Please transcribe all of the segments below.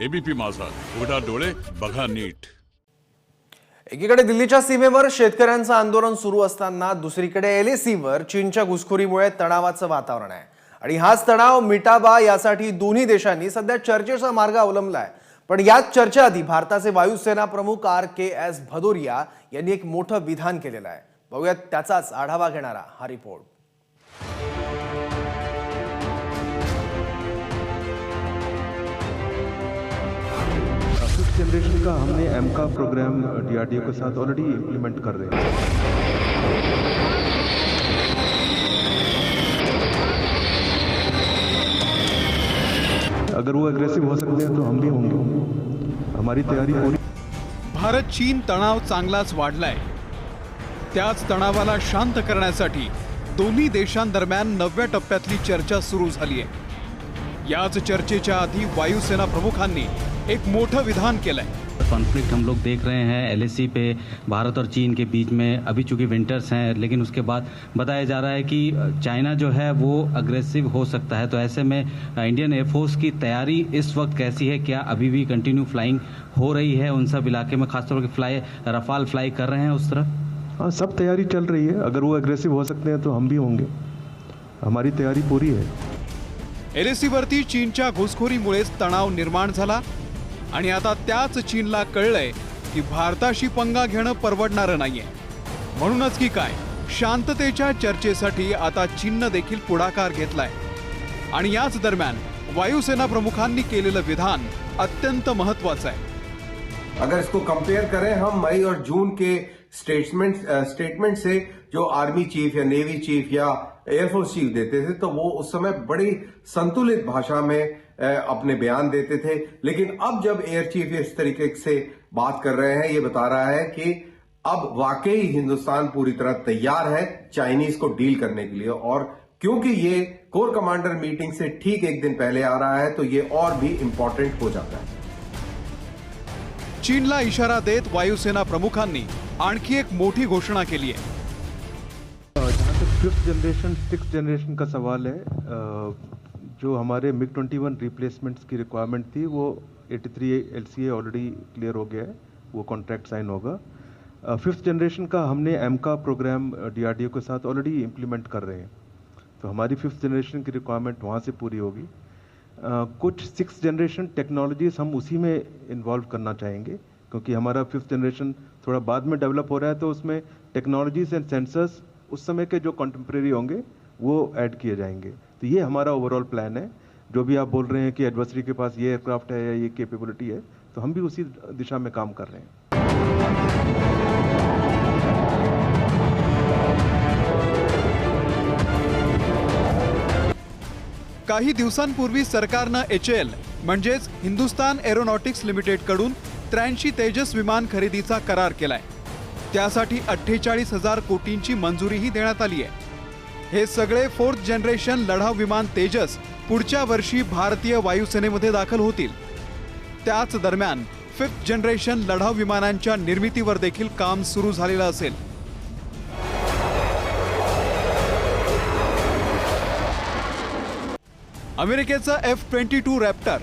ABP माझा, उघडा डोळे बघा नीट। एकीकडे दिल्लीच्या सीमेवर शेतकऱ्यांचं आंदोलन सुरू असताना दुसरीकडे एलएसीवर चीनच्या घुसखोरीमुळे तणावाचं वातावरण आहे आणि हाच तणाव मिटावा यासाठी दोन्ही देशांनी सध्या चर्चेचा मार्ग अवलंबलाय। पण याच चर्चेआधी भारताचे वायुसेना प्रमुख RKS भदौरिया यांनी एक मोठं विधान केलेलं आहे। बघूयात त्याचाच आढावा घेणारा हा रिपोर्ट। फिफ्थ जनरेशन का हमने एमका प्रोग्राम DRDO के साथ ऑलरेडी इम्प्लीमेंट कर रहे हैं। अगर वो अग्रेसिव हो सकते हैं तो हम भी होंगे, हमारी तैयारी पूरी। भारत चीन तणाव चांगलाच वाढलाय। त्याच तणावाला शांत करण्यासाठी दोन्ही देशांदरम्यान 9व्या टप्प्यातली चर्चा सुरू झाली आहे। याच चर्चेच्या आधी वायुसेना प्रमुखांनी एक मोठं विधान केलंय। कॉन्फ्लिक्ट हम लोग देख रहे हैं LAC पे भारत और चीन के बीच में। अभी चूंकि विंटर्स हैं, लेकिन उसके बाद बताया जा रहा है कि चाइना जो है वो अग्रेसिव हो सकता है। तो ऐसे में इंडियन एयरफोर्स की तैयारी इस वक्त कैसी है? क्या अभी भी कंटिन्यू फ्लाइंग हो रही है उन सब इलाके में, खासतौर पर रफाल फ्लाई कर रहे हैं उस तरफ? हाँ, सब तैयारी चल रही है। अगर वो अग्रेसिव हो सकते हैं तो हम भी होंगे, हमारी तैयारी पूरी है। LAC वरती चीनच्या घुसखोरीमुळेच तणाव निर्माण झाला आणि आता त्याच चीनला कळलंय की भारताशी पंगा घेणं परवडणारं नाहीये। म्हणूनच की काय, शांततेच्या चर्चेसाठी आता चीननं देखील पुढाकार घेतलाय आणि याच दरम्यान वायुसेना प्रमुखांनी केलेलं विधान अत्यंत महत्त्वाचं आहे। अगर इसको कंपेयर करें हम मई और जून के स्टेटमेंट से जो आर्मी चीफ या नेवी चीफ या एयरफोर्स चीफ देते थे, तो वो उस समय बड़ी संतुलित भाषा में अपने बयान देते थे। लेकिन अब जब एयर चीफ इस तरीके से बात कर रहे हैं, ये बता रहा है कि अब वाकई हिंदुस्तान पूरी तरह तैयार है चाइनीज को डील करने के लिए। और क्योंकि ये कोर कमांडर मीटिंग से ठीक एक दिन पहले आ रहा है, तो ये और भी इंपॉर्टेंट हो जाता है। चीनला इशारा देत वायुसेना प्रमुखांनी आणखी एक मोठी घोषणा केली आहे। जहाँ तक फिफ्थ जनरेशन सिक्स जनरेशन का सवाल है, जो हमारे MiG-21 रिप्लेसमेंट्स की रिक्वायरमेंट थी वो 83 LCA ऑलरेडी क्लियर हो गया है, वो कॉन्ट्रैक्ट साइन होगा। फिफ्थ जनरेशन का हमने एमका प्रोग्राम DRDO के साथ ऑलरेडी इम्प्लीमेंट कर रहे हैं, तो हमारी फिफ्थ जनरेशन की रिक्वायरमेंट वहाँ से पूरी होगी। कुछ सिक्स जनरेशन टेक्नोलॉजीज हम उसी में इन्वॉल्व करना चाहेंगे, क्योंकि हमारा फिफ्थ जनरेशन थोड़ा बाद में डेवलप हो रहा है, तो उसमें टेक्नोलॉजीज एंड सेंसर्स उस समय के जो कंटेम्प्रेरी होंगे वो ऐड किए जाएंगे। तो ये हमारा ओवरऑल प्लान है। जो भी आप बोल रहे हैं कि एडवर्सरी के पास ये एयरक्राफ्ट है या ये कैपेबिलिटी है, तो हम भी उसी दिशा में काम कर रहे हैं। काही दिवसांपूर्वी सरकारनं HAL म्हणजेच हिंदुस्तान एरोनॉटिक्स लिमिटेड कडून 83 तेजस विमान खरेदीचा करार केलाय। त्यासाठी 48,000 कोटींची मंजुरीही देण्यात आली आहे। हे सगळे फोर्थ जनरेशन लढाऊ विमान तेजस पुढच्या वर्षी भारतीय वायुसेनेमध्ये दाखल होतील। त्याच दरम्यान फिफ्थ जनरेशन लढाऊ विमानांच्या निर्मितीवर देखील काम सुरू झालेलं असेल। अमेरिकेचा F-22 रॅप्टर,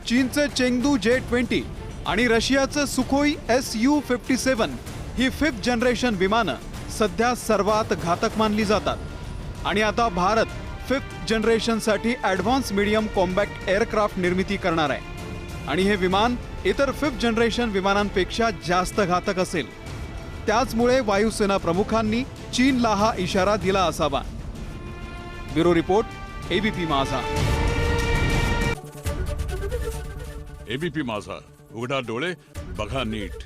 चीनचं चेंगदू J-20 आणि रशियाचं सुखोई Su-57 ही फिफ्थ जनरेशन विमानं सध्या सर्वात घातक मानली जातात आणि आता भारत फिफ्थ जनरेशनसाठी ॲडव्हान्स मीडियम कॉम्बॅक्ट एअरक्राफ्ट निर्मिती करणार आहे आणि हे विमान इतर फिफ्थ जनरेशन विमानांपेक्षा जास्त घातक असेल। त्याचमुळे वायुसेना प्रमुखांनी चीनला हा इशारा दिला असावा। ब्युरो रिपोर्ट, ABP माझा। एबीपी माझा, उघडा डोळे बघा नीट।